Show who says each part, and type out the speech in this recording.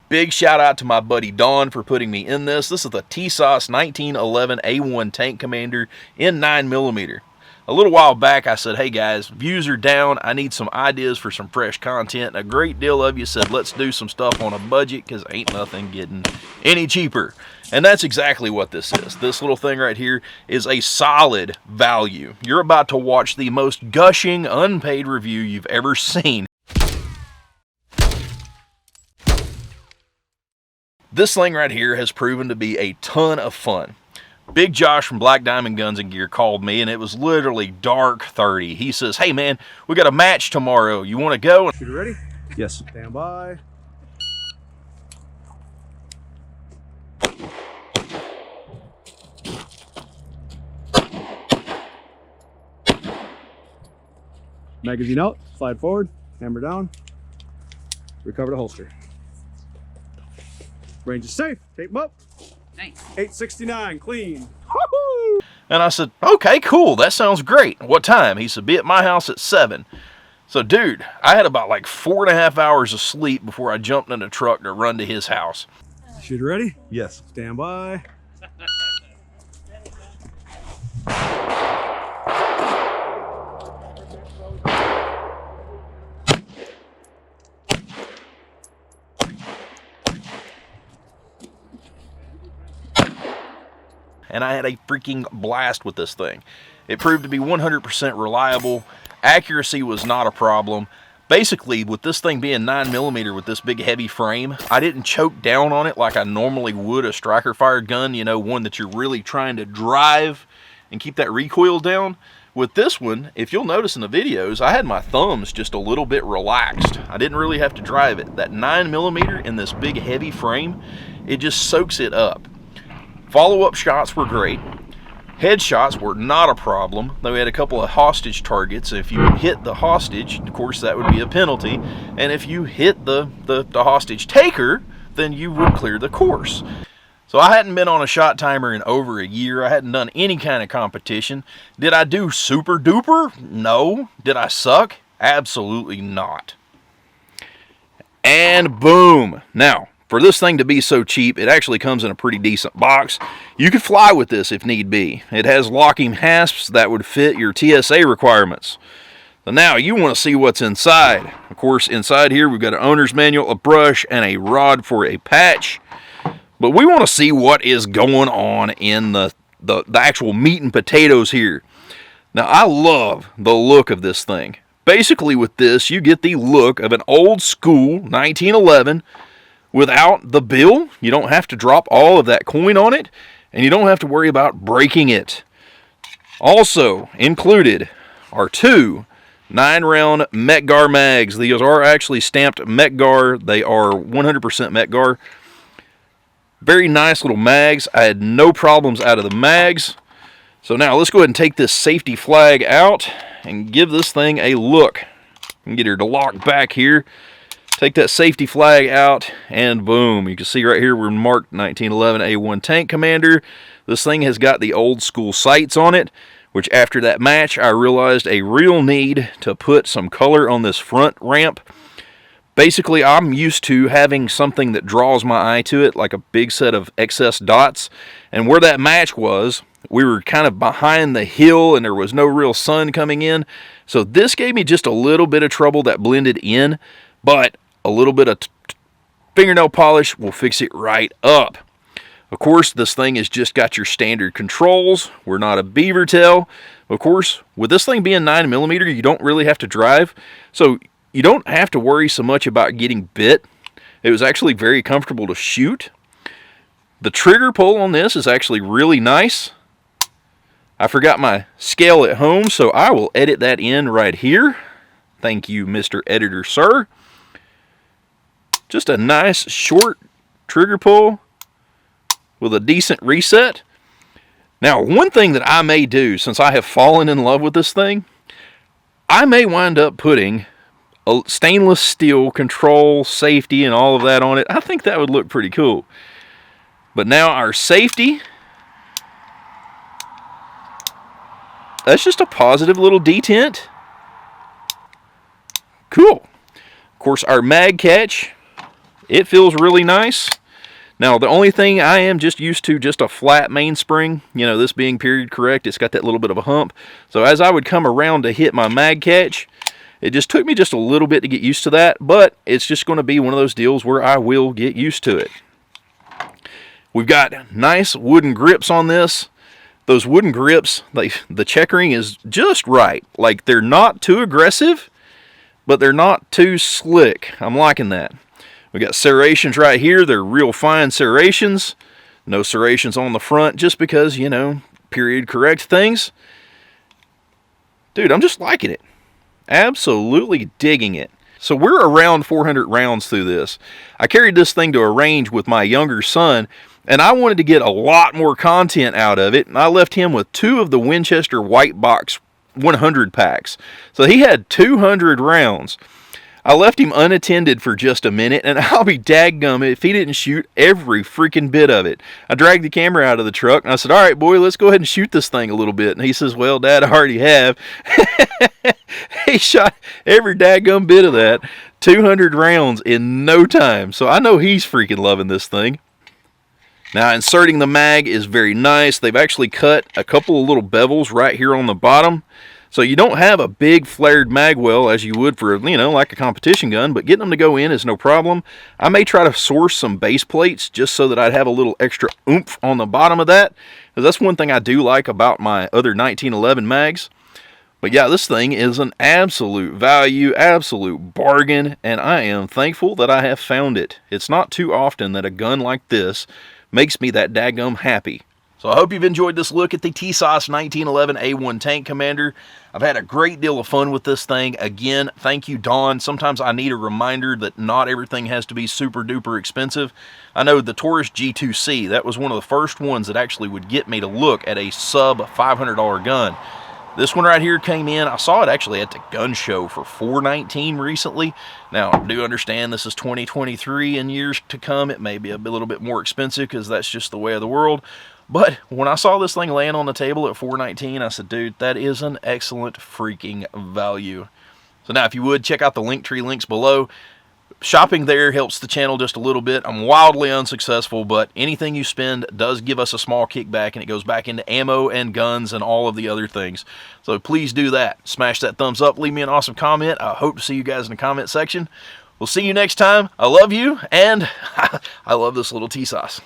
Speaker 1: Big shout out to my buddy Don for putting me in this. This is the Tisas 1911 A1 Tank Commander in 9mm. A little while back I said, hey guys, views are down, I need some ideas for some fresh content, and a great deal of you said let's do some stuff on a budget because ain't nothing getting any cheaper. And that's exactly what this is. This little thing right here is a solid value. You're about to watch the most gushing unpaid review you've ever seen. This thing right here has proven to be a ton of fun. Big Josh from Black Diamond Guns and Gear called me, and it was literally dark 30. He says, hey man, we got a match tomorrow. You want to go?
Speaker 2: You ready?
Speaker 3: Yes.
Speaker 2: Stand by. Magazine out, slide forward, hammer down, recover the holster. Range is safe, tape them up.
Speaker 4: Nice.
Speaker 2: 869, clean.
Speaker 1: And I said, okay, cool, that sounds great. What time? He said, be at my house at 7. So dude, I had about like 4.5 hours of sleep before I jumped in the truck to run to his house.
Speaker 2: Shooter ready?
Speaker 3: Yes.
Speaker 2: Stand by.
Speaker 1: And I had a freaking blast with this thing. It proved to be 100% reliable. Accuracy was not a problem. Basically, with this thing being 9mm with this big heavy frame, I didn't choke down on it like I normally would a striker fired gun, you know, one that you're really trying to drive and keep that recoil down. With this one, if you'll notice in the videos, I had my thumbs just a little bit relaxed. I didn't really have to drive it. That 9mm in this big heavy frame, it just soaks it up. Follow-up shots were great. Headshots were not a problem, though we had a couple of hostage targets. If you hit the hostage, of course that would be a penalty, and if you hit the hostage taker, then you would clear the course. So I hadn't been on a shot timer in over a year. I hadn't done any kind of competition. Did I do super duper? No. Did I suck? Absolutely not. And boom. Now, for this thing to be so cheap, it actually comes in a pretty decent box. You could fly with this if need be. It has locking hasps that would fit your TSA requirements. So now you want to see what's inside. Of course, inside here we've got an owner's manual, a brush, and a rod for a patch. But we want to see what is going on in the actual meat and potatoes here. Now, I love the look of this thing. Basically, with this, you get the look of an old school 1911 without the bill. You don't have to drop all of that coin on it, and you don't have to worry about breaking it. Also included are 2 9-round Metgar mags. These are actually stamped Metgar. They are 100% Metgar. Very nice little mags. I had no problems out of the mags. So now let's go ahead and take this safety flag out and give this thing a look. And get her to lock back here. Take that safety flag out, and boom. You can see right here we're marked 1911 A1 Tank Commander. This thing has got the old school sights on it, which after that match I realized a real need to put some color on this front ramp. Basically, I'm used to having something that draws my eye to it, like a big set of excess dots. And where that match was, we were kind of behind the hill and there was no real sun coming in. So this gave me just a little bit of trouble that blended in, but a little bit of fingernail polish will fix it right up. Of course, this thing has just got your standard controls. We're not a beaver tail. Of course, with this thing being 9mm, you don't really have to drive. So you don't have to worry so much about getting bit. It was actually very comfortable to shoot. The trigger pull on this is actually really nice. I forgot my scale at home, so I will edit that in right here. Thank you, Mr. Editor, sir. Just a nice short trigger pull with a decent reset. Now, one thing that I may do, since I have fallen in love with this thing, I may wind up putting a stainless steel control, safety, and all of that on it. I think that would look pretty cool. But now our safety, that's just a positive little detent. Cool. Of course, our mag catch It feels really nice. Now, the only thing I am just used to, just a flat mainspring. You know, this being period correct, it's got that little bit of a hump. So as I would come around to hit my mag catch, it just took me just a little bit to get used to that, but it's just going to be one of those deals where I will get used to it. We've got nice wooden grips on this. Those wooden grips, the checkering is just right. Like, they're not too aggressive, but they're not too slick. I'm liking that. We got serrations right here. They're real fine serrations. No serrations on the front just because, you know, period correct things. Dude, I'm just liking it. Absolutely digging it. So we're around 400 rounds through this. I carried this thing to a range with my younger son, and I wanted to get a lot more content out of it. And I left him with 2 of the Winchester White Box 100 packs. So he had 200 rounds. I left him unattended for just a minute, and I'll be daggum if he didn't shoot every freaking bit of it. I dragged the camera out of the truck, and I said, all right, boy, let's go ahead and shoot this thing a little bit. And he says, well, Dad, I already have. He shot every daggum bit of that, 200 rounds in no time. So I know he's freaking loving this thing. Now, inserting the mag is very nice. They've actually cut a couple of little bevels right here on the bottom. So you don't have a big flared mag well as you would for, you know, like a competition gun, but getting them to go in is no problem. I may try to source some base plates just so that I'd have a little extra oomph on the bottom of that, because that's one thing I do like about my other 1911 mags. But yeah, this thing is an absolute value, absolute bargain, and I am thankful that I have found it. It's not too often that a gun like this makes me that daggum happy. So I hope you've enjoyed this look at the Tisas 1911 A1 Tank Commander. I've had a great deal of fun with this thing. Again, thank you, Don. Sometimes I need a reminder that not everything has to be super duper expensive. I know the Taurus G2C, that was one of the first ones that actually would get me to look at a sub $500 gun. This one right here came in. I saw it actually at the gun show for $419 recently. Now, I do understand this is 2023. In years to come, it may be a little bit more expensive because that's just the way of the world. But when I saw this thing laying on the table at $419, I said, dude, that is an excellent freaking value. So now, if you would, check out the Linktree links below. Shopping there helps the channel just a little bit. I'm wildly unsuccessful, but anything you spend does give us a small kickback, and it goes back into ammo and guns and all of the other things. So please do that. Smash that thumbs up. Leave me an awesome comment. I hope to see you guys in the comment section. We'll see you next time. I love you, and I love this little Tisas.